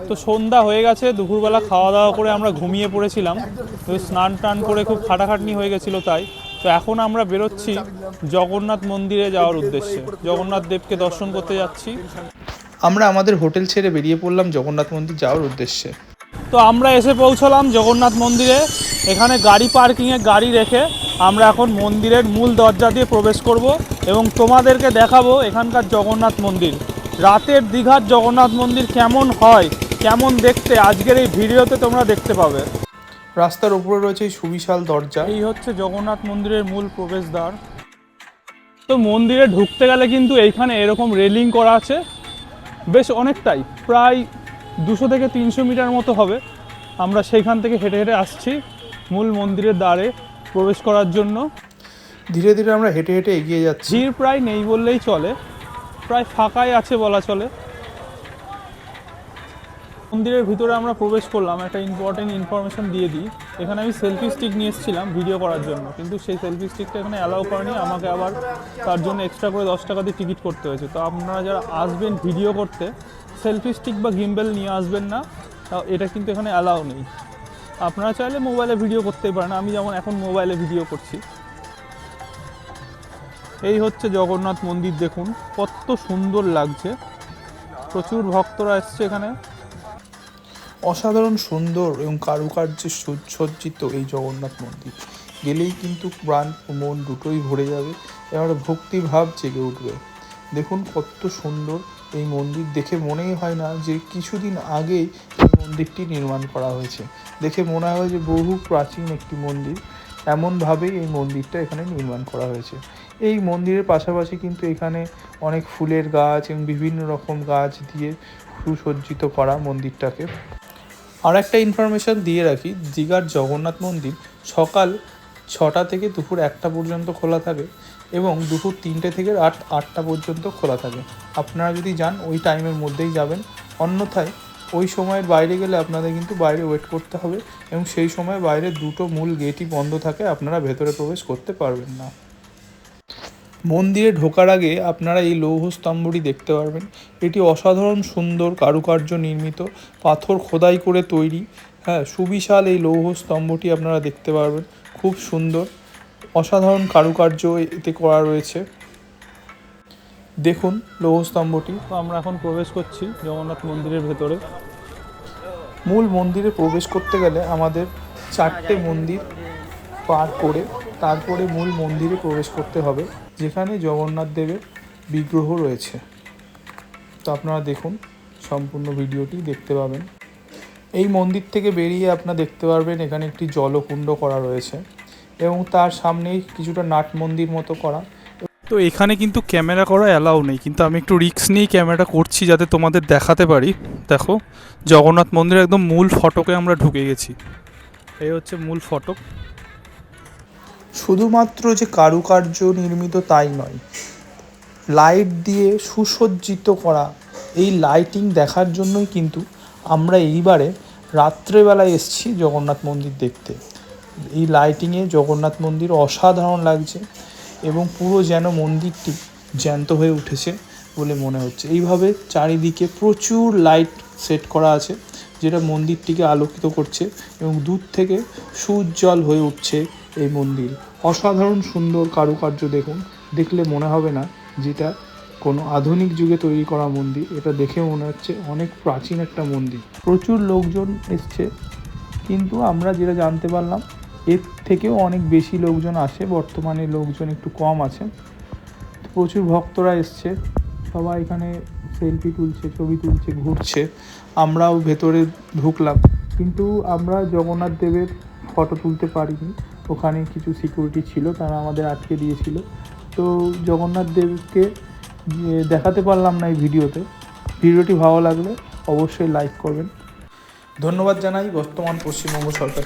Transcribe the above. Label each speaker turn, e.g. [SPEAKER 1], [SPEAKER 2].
[SPEAKER 1] তো সন্ধ্যা হয়ে গেছে, দুপুরবেলা খাওয়া দাওয়া করে আমরা ঘুমিয়ে পড়েছিলাম। তো স্নান টান করে খুব খাটাখাটনি হয়ে গেছিলো তাই। তো এখন আমরা বেরোচ্ছি জগন্নাথ মন্দিরে যাওয়ার উদ্দেশ্যে, জগন্নাথ দেবকে দর্শন করতে যাচ্ছি।
[SPEAKER 2] আমরা আমাদের হোটেল ছেড়ে বেরিয়ে পড়লাম জগন্নাথ মন্দির যাওয়ার উদ্দেশ্যে।
[SPEAKER 1] তো আমরা এসে পৌঁছলাম জগন্নাথ মন্দিরে। এখানে গাড়ি পার্কিংয়ে গাড়ি রেখে আমরা এখন মন্দিরের মূল দরজা দিয়ে প্রবেশ করব এবং তোমাদেরকে দেখাবো এখানকার জগন্নাথ মন্দির। রাতের দীঘার জগন্নাথ মন্দির কেমন হয়, কেমন দেখতে, আজকের এই ভিডিওতে তোমরা দেখতে পাবে।
[SPEAKER 2] রাস্তার উপরে রয়েছে এই সুবিশাল দরজা।
[SPEAKER 1] এই হচ্ছে জগন্নাথ মন্দিরের মূল প্রবেশদ্বার। তো মন্দিরে ঢুকতে গেলে কিন্তু এইখানে এরকম রেলিং করা আছে, বেশ অনেকটাই, প্রায় 200 থেকে 300 মিটার মতো হবে। আমরা সেইখান থেকে হেঁটে হেঁটে আসছি মূল মন্দিরের দ্বারে প্রবেশ করার জন্য।
[SPEAKER 2] ধীরে ধীরে আমরা হেঁটে হেঁটে এগিয়ে যাচ্ছি।
[SPEAKER 1] ভিড় প্রায় নেই বললেই চলে, প্রায় ফাঁকাই আছে বলা চলে। মন্দিরের ভিতরে আমরা প্রবেশ করলাম। একটা ইম্পর্টেন্ট ইনফরমেশন দিয়ে দিই, এখানে আমি সেলফি স্টিক নিয়ে এসেছিলাম ভিডিও করার জন্য, কিন্তু সেই সেলফি স্টিকটা এখানে অ্যালাউ করেনি, আমাকে আবার তার জন্য এক্সট্রা করে 10 টাকা দিয়ে টিকিট করতে হয়েছে। তো আপনারা যারা আসবেন ভিডিও করতে, সেলফি স্টিক বা গিম্বেল নিয়ে আসবেন না, এটা কিন্তু এখানে অ্যালাউ নেই। আপনারা চাইলে মোবাইলে ভিডিও করতেই পারেন, আমি যেমন এখন মোবাইলে ভিডিও করছি। এই হচ্ছে জগন্নাথ মন্দির, দেখুন কত সুন্দর লাগছে, প্রচুর ভক্তরা এসছে এখানে।
[SPEAKER 2] অসাধারণ সুন্দর এবং কারুকার্যে সজ্জিত এই জগন্নাথ মন্দির, গেলেই কিন্তু প্রাণ ও মন দুটোই ভরে যাবে, এবার ভক্তিভাব জেগে উঠবে। দেখুন কত সুন্দর এই মন্দির, দেখে মনেই হয় না যে কিছুদিন আগেই এই মন্দিরটি নির্মাণ করা হয়েছে। দেখে মনে হয় যে বহু প্রাচীন একটি মন্দির, এমনভাবেই এই মন্দিরটা এখানে নির্মাণ করা হয়েছে। এই মন্দিরের পাশাপাশি কিন্তু এখানে অনেক ফুলের গাছ এবং বিভিন্ন রকম গাছ দিয়ে সুসজ্জিত করা মন্দিরটাকে। আর একটা ইনফরমেশান দিয়ে রাখি, দীঘার জগন্নাথ মন্দির সকাল 6টা থেকে দুপুর 1টা পর্যন্ত খোলা থাকে এবং দুপুর 3টে থেকে রাত 8টা পর্যন্ত খোলা থাকে। আপনারা যদি যান ওই টাইমের মধ্যেই যাবেন, অন্যথায় ওই সময়ের বাইরে গেলে আপনাদের কিন্তু বাইরে ওয়েট করতে হবে এবং সেই সময় বাইরে দুটো মূল গেটই বন্ধ থাকে, আপনারা ভেতরে প্রবেশ করতে পারবেন না। মন্দিরে ঢোকার আগে আপনারা এই লৌহ স্তম্ভটি দেখতে পারবেন। এটি অসাধারণ সুন্দর কারুকার্য নির্মিত, পাথর খোদাই করে তৈরি। সুবিশাল এই লৌহ স্তম্ভটি আপনারা দেখতে পারবেন, খুব সুন্দর, অসাধারণ কারুকার্য এতে করা রয়েছে। দেখুন লৌহ স্তম্ভটি।
[SPEAKER 1] তো আমরা এখন প্রবেশ করছি জগন্নাথ মন্দিরের ভেতরে।
[SPEAKER 2] মূল মন্দিরে প্রবেশ করতে গেলে আমাদের 4টে মন্দির পার করে তারপরে মূল মন্দিরে প্রবেশ করতে হবে, যেখানে জগন্নাথ দেবের বিগ্রহ রয়েছে। তো আপনারা দেখুন, সম্পূর্ণ ভিডিওটি দেখতে পাবেন। এই মন্দির থেকে বেরিয়ে আপনারা দেখতে পারবেন এখানে একটি জলকুণ্ড করা রয়েছে এবং তার সামনেই কিছুটা নাট মন্দির মতো করা।
[SPEAKER 1] তো এখানে কিন্তু ক্যামেরা করা অ্যালাউ নেই, কিন্তু আমি একটু রিস্ক নিয়েই ক্যামেরাটা করছি যাতে তোমাদের দেখাতে পারি। দেখো জগন্নাথ মন্দিরের একদম মূল ফটকে আমরা ঢুকে গেছি। এই হচ্ছে মূল ফটক।
[SPEAKER 2] শুধুমাত্র যে কারুকার্য নির্মিত তাই নয়, লাইট দিয়ে সুসজ্জিত করা, এই লাইটিং দেখার জন্যই কিন্তু আমরা এইবারে রাত্রেবেলায় এসেছি জগন্নাথ মন্দির দেখতে। এই লাইটিংয়ে জগন্নাথ মন্দির অসাধারণ লাগছে এবং পুরো যেন মন্দিরটি জ্যান্ত হয়ে উঠেছে বলে মনে হচ্ছে। এইভাবে চারিদিকে প্রচুর লাইট সেট করা আছে, যেটা মন্দিরটিকে আলোকিত করছে এবং দূর থেকে সুউজ্জ্বল হয়ে উঠছে এই মন্দির। অসাধারণ সুন্দর কারুকার্য দেখুন, দেখলে মনে হবে না যেটা কোনো আধুনিক যুগে তৈরি করা মন্দির, এটা দেখে মনে হচ্ছে অনেক প্রাচীন একটা মন্দির। প্রচুর লোকজন এসছে, কিন্তু আমরা যেটা জানতে পারলাম এর থেকেও অনেক বেশি লোকজন আসে, বর্তমানে লোকজন একটু কম আছে। প্রচুর ভক্তরা এসছে, সবাই এখানে সেলফি তুলছে, ছবি তুলছে, ঘুরছে। আমরাও ভেতরে ঢুকলাম, কিন্তু আমরা জগন্নাথ দেবের ফটো তুলতে পারিনি, ওখানে কিছু সিকিউরিটি ছিল, তারা আমাদের আটকে দিয়েছিল। তো জগন্নাথ দেবকে দেখাতে পারলাম না এই ভিডিওতে। ভিডিওটি ভালো লাগলে অবশ্যই লাইক করবেন। ধন্যবাদ জানাই বর্তমান পশ্চিমবঙ্গ সরকার।